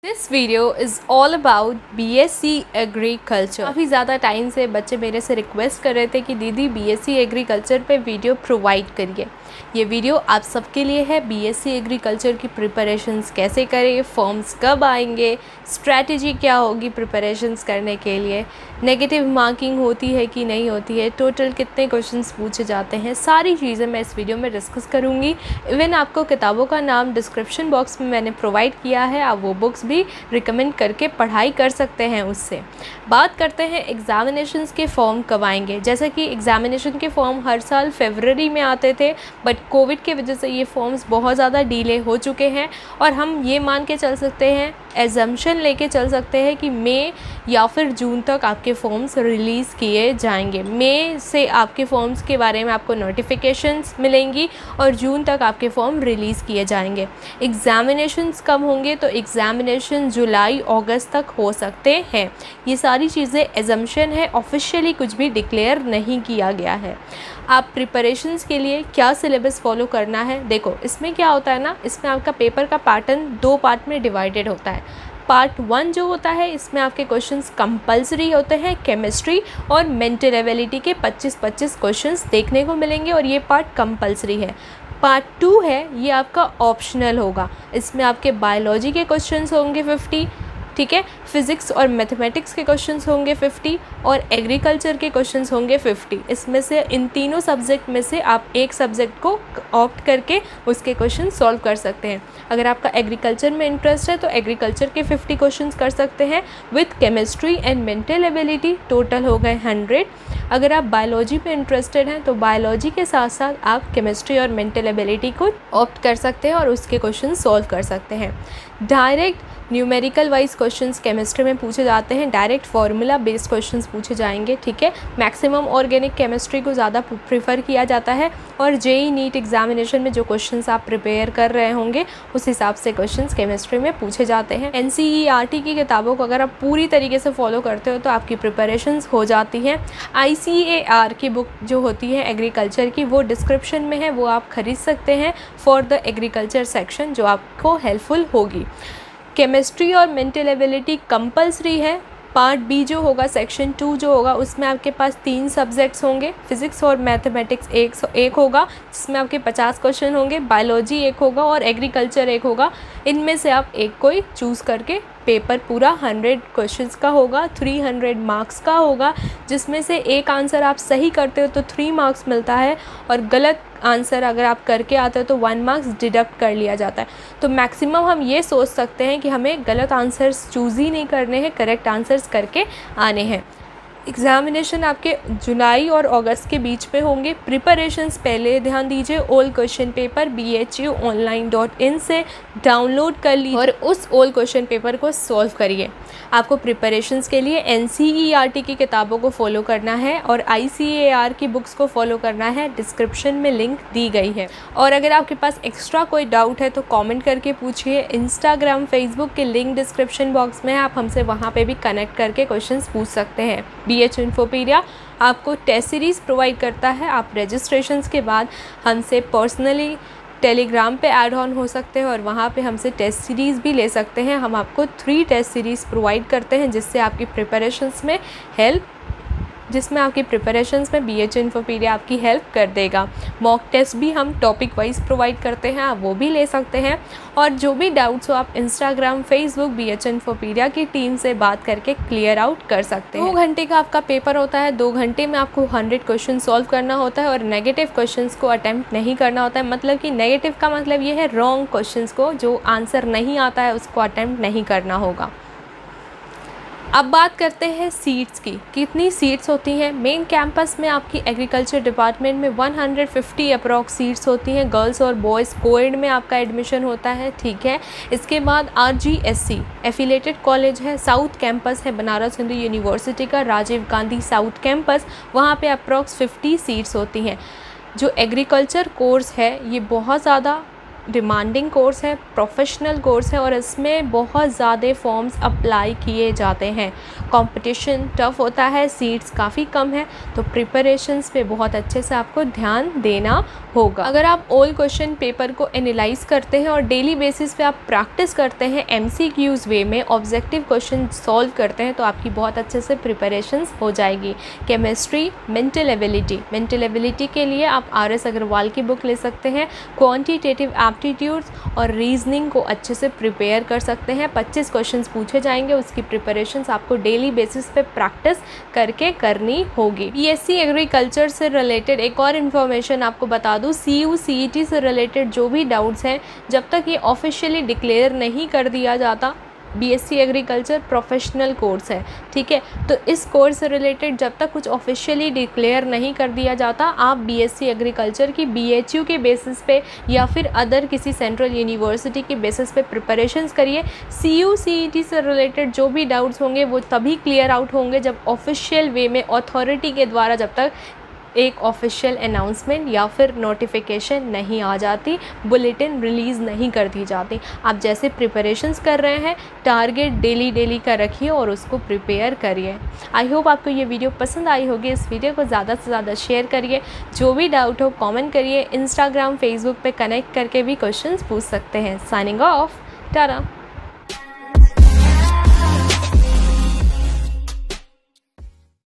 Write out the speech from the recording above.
This video is all about BSc agriculture. काफ़ी ज़्यादा time से बच्चे मेरे से रिक्वेस्ट कर रहे थे कि दीदी BSc एग्रीकल्चर पे वीडियो प्रोवाइड करिए। ये वीडियो आप सबके लिए है। BSc एग्रीकल्चर की प्रिपरेशंस कैसे करें, फॉर्म्स कब आएंगे, स्ट्रैटेजी क्या होगी प्रिपरेशंस करने के लिए, नेगेटिव मार्किंग होती है कि नहीं होती है, टोटल कितने क्वेश्चंस पूछे जाते हैं, सारी चीज़ें मैं इस वीडियो में डिस्कस करूँगी। इवन आपको किताबों का नाम डिस्क्रिप्शन बॉक्स में मैंने प्रोवाइड किया है, आप वो बुक्स भी रिकमेंड करके पढ़ाई कर सकते हैं उससे। बात करते हैं एग्ज़ामिनेशंस के फॉर्म कब आएंगे। जैसे कि एग्ज़ामिनेशन के फॉर्म हर साल फरवरी में आते थे, बट कोविड की वजह से ये फॉर्म्स बहुत ज़्यादा डिले हो चुके हैं और हम ये मान के चल सकते हैं, एजम्पशन लेके चल सकते हैं कि मई या फिर जून तक आपके फॉर्म्स रिलीज़ किए जाएंगे। मई से आपके फॉर्म्स के बारे में आपको नोटिफिकेशंस मिलेंगी और जून तक आपके फॉर्म रिलीज़ किए जाएंगे। एग्ज़ामिनेशंस कब होंगे, तो एग्ज़ामिनेशन जुलाई अगस्त तक हो सकते हैं। ये सारी चीज़ें एजम्पशन है, ऑफिशियली कुछ भी डिक्लेयर नहीं किया गया है। आप प्रिपरेशंस के लिए क्या सिलेबस फॉलो करना है, देखो इसमें क्या होता है ना, इसमें आपका पेपर का पैटर्न 2 पार्ट में डिवाइडेड होता है। पार्ट 1 जो होता है, इसमें आपके क्वेश्चंस कंपलसरी होते हैं, केमिस्ट्री और मेंटल एबिलिटी के 25-25 क्वेश्चंस देखने को मिलेंगे और ये पार्ट कंपलसरी है। पार्ट 2 है, ये आपका ऑप्शनल होगा। इसमें आपके बायोलॉजी के क्वेश्चंस होंगे 50, ठीक है, फिज़िक्स और मैथमेटिक्स के क्वेश्चंस होंगे 50 और एग्रीकल्चर के क्वेश्चंस होंगे 50। इसमें से इन तीनों सब्जेक्ट में से आप एक सब्जेक्ट को ऑप्ट करके उसके क्वेश्चन सॉल्व कर सकते हैं। अगर आपका एग्रीकल्चर में इंटरेस्ट है तो एग्रीकल्चर के 50 क्वेश्चंस कर सकते हैं with chemistry and mental ability, total हो गए 100। अगर आप बायोलॉजी पे इंटरेस्टेड हैं तो बायोलॉजी के साथ साथ आप केमिस्ट्री और मेंटल एबिलिटी को ऑप्ट कर सकते हैं और उसके क्वेश्चन सॉल्व कर सकते हैं। Direct numerical wise questions chemistry में पूछे जाते हैं, डायरेक्ट फार्मूला बेस्ड क्वेश्चंस पूछे जाएंगे, ठीक है। मैक्सिमम ऑर्गेनिक केमिस्ट्री को ज़्यादा प्रीफर किया जाता है और JEE नीट एग्जामिनेशन में जो क्वेश्चंस आप प्रिपेयर कर रहे होंगे उस हिसाब से क्वेश्चंस केमिस्ट्री में पूछे जाते हैं। NCERT की किताबों को अगर आप पूरी तरीके से फॉलो करते हो तो आपकी प्रिपरेशंस हो जाती हैं। ICAR की बुक जो होती है एग्रीकल्चर की, वो डिस्क्रिप्शन में है, वो आप खरीद सकते हैं फॉर द एग्रीकल्चर सेक्शन, जो आपको हेल्पफुल होगी। केमिस्ट्री और मेंटल एबिलिटी कंपलसरी है। पार्ट B जो होगा, सेक्शन 2 जो होगा, उसमें आपके पास 3 सब्जेक्ट्स होंगे, फिज़िक्स और मैथमेटिक्स एक होगा जिसमें आपके 50 क्वेश्चन होंगे, बायोलॉजी एक होगा और एग्रीकल्चर एक होगा। इनमें से आप एक कोई चूज़ करके पेपर पूरा 100 क्वेश्चंस का होगा, 300 मार्क्स का होगा, जिसमें से एक आंसर आप सही करते हो तो 3 मार्क्स मिलता है और गलत आंसर अगर आप करके आते हो तो 1 मार्क्स डिडक्ट कर लिया जाता है। तो मैक्सिमम हम ये सोच सकते हैं कि हमें गलत आंसर्स चूज़ ही नहीं करने हैं, करेक्ट आंसर्स करके आने हैं। एग्ज़ामिनेशन आपके जुलाई और अगस्त के बीच में होंगे। प्रिपरेशंस पहले ध्यान दीजिए, ओल्ड क्वेश्चन पेपर bhuonline.in से डाउनलोड कर लीजिए और उस ओल्ड क्वेश्चन पेपर को सॉल्व करिए। आपको प्रिपरेशंस के लिए NCERT की किताबों को फॉलो करना है और ICAR की बुक्स को फॉलो करना है, डिस्क्रिप्शन में लिंक दी गई है। और अगर आपके पास एक्स्ट्रा कोई डाउट है तो कमेंट करके पूछिए। इंस्टाग्राम, फेसबुक के लिंक डिस्क्रिप्शन बॉक्स में है, आप हमसे वहाँ पे भी कनेक्ट करके क्वेश्चंस पूछ सकते हैं। BH इन्फोपीडिया आपको टेस्ट सीरीज़ प्रोवाइड करता है। आप रजिस्ट्रेशंस के बाद हमसे पर्सनली टेलीग्राम पे ऐड ऑन हो सकते हैं और वहाँ पे हमसे टेस्ट सीरीज़ भी ले सकते हैं। हम आपको 3 टेस्ट सीरीज़ प्रोवाइड करते हैं जिसमें आपकी प्रिपरेशंस में BH इन्फोपीडिया आपकी हेल्प कर देगा। मॉक टेस्ट भी हम टॉपिक वाइज प्रोवाइड करते हैं, आप वो भी ले सकते हैं। और जो भी डाउट्स हो आप इंस्टाग्राम, फेसबुक, BH इन्फोपीडिया की टीम से बात करके क्लियर आउट कर सकते हैं। 2 घंटे का आपका पेपर होता है, 2 घंटे में आपको 100 क्वेश्चन सॉल्व करना होता है और नेगेटिव क्वेश्चंस को अटैम्प्ट नहीं करना होता है। मतलब कि नेगेटिव का मतलब ये है रॉन्ग क्वेश्चंस को, जो आंसर नहीं आता है उसको अटैम्प्ट नहीं करना होगा। अब बात करते हैं सीट्स की, कितनी सीट्स होती हैं। मेन कैंपस में आपकी एग्रीकल्चर डिपार्टमेंट में 150 अप्रॉक्स सीट्स होती हैं। गर्ल्स और बॉयज़ कोएड में आपका एडमिशन होता है, ठीक है। इसके बाद RGSC एफिलेटेड कॉलेज है, साउथ कैंपस है बनारस हिंदू यूनिवर्सिटी का, राजीव गांधी साउथ कैंपस, वहाँ पे अप्रॉक्स 50 सीट्स होती हैं। जो एग्रीकल्चर कोर्स है ये बहुत ज़्यादा डिमांडिंग कोर्स है, प्रोफेशनल कोर्स है और इसमें बहुत ज़्यादा फॉर्म्स अप्लाई किए जाते हैं। कंपटीशन टफ होता है, सीट्स काफ़ी कम है, तो प्रिपरेशंस पे बहुत अच्छे से आपको ध्यान देना होगा। अगर आप ओल्ड क्वेश्चन पेपर को एनालाइज करते हैं और डेली बेसिस पे आप प्रैक्टिस करते हैं, MCQs वे में ऑब्जेक्टिव क्वेश्चन सॉल्व करते हैं, तो आपकी बहुत अच्छे से प्रिपरेशंस हो जाएगी। केमिस्ट्री, मेंटल एबिलिटी के लिए आप RS अग्रवाल की बुक ले सकते हैं। क्वांटिटेटिव एप्टीट्यूड्स और रीजनिंग को अच्छे से प्रिपेयर कर सकते हैं। 25 क्वेश्चंस पूछे जाएंगे, उसकी प्रिपरेशंस आपको डेली बेसिस पे प्रैक्टिस करके करनी होगी। BSc एग्रीकल्चर से रिलेटेड एक और इन्फॉर्मेशन आपको बता दूं, CU CET से रिलेटेड जो भी डाउट्स हैं, जब तक ये ऑफिशियली डिक्लेयर नहीं कर दिया जाता, BSc एग्रीकल्चर प्रोफेशनल कोर्स है, ठीक है, तो इस कोर्स से रिलेटेड जब तक कुछ ऑफिशियली डिक्लेयर नहीं कर दिया जाता, आप BSc एग्रीकल्चर की BHU के बेसिस पे या फिर अदर किसी सेंट्रल यूनिवर्सिटी के बेसिस पे प्रिपरेशंस करिए। CU CET से रिलेटेड जो भी डाउट्स होंगे वो तभी क्लियर आउट होंगे जब ऑफिशियल वे में अथॉरिटी के द्वारा जब तक एक ऑफिशियल अनाउंसमेंट या फिर नोटिफिकेशन नहीं आ जाती, बुलेटिन रिलीज़ नहीं कर दी जाती। आप जैसे प्रिपरेशंस कर रहे हैं, टारगेट डेली का रखिए और उसको प्रिपेयर करिए। आई होप आपको ये वीडियो पसंद आई होगी। इस वीडियो को ज़्यादा से ज़्यादा शेयर करिए। जो भी डाउट हो कमेंट करिए। इंस्टाग्राम, फेसबुक पे कनेक्ट करके भी क्वेश्चंस पूछ सकते हैं। Signing off, Tata.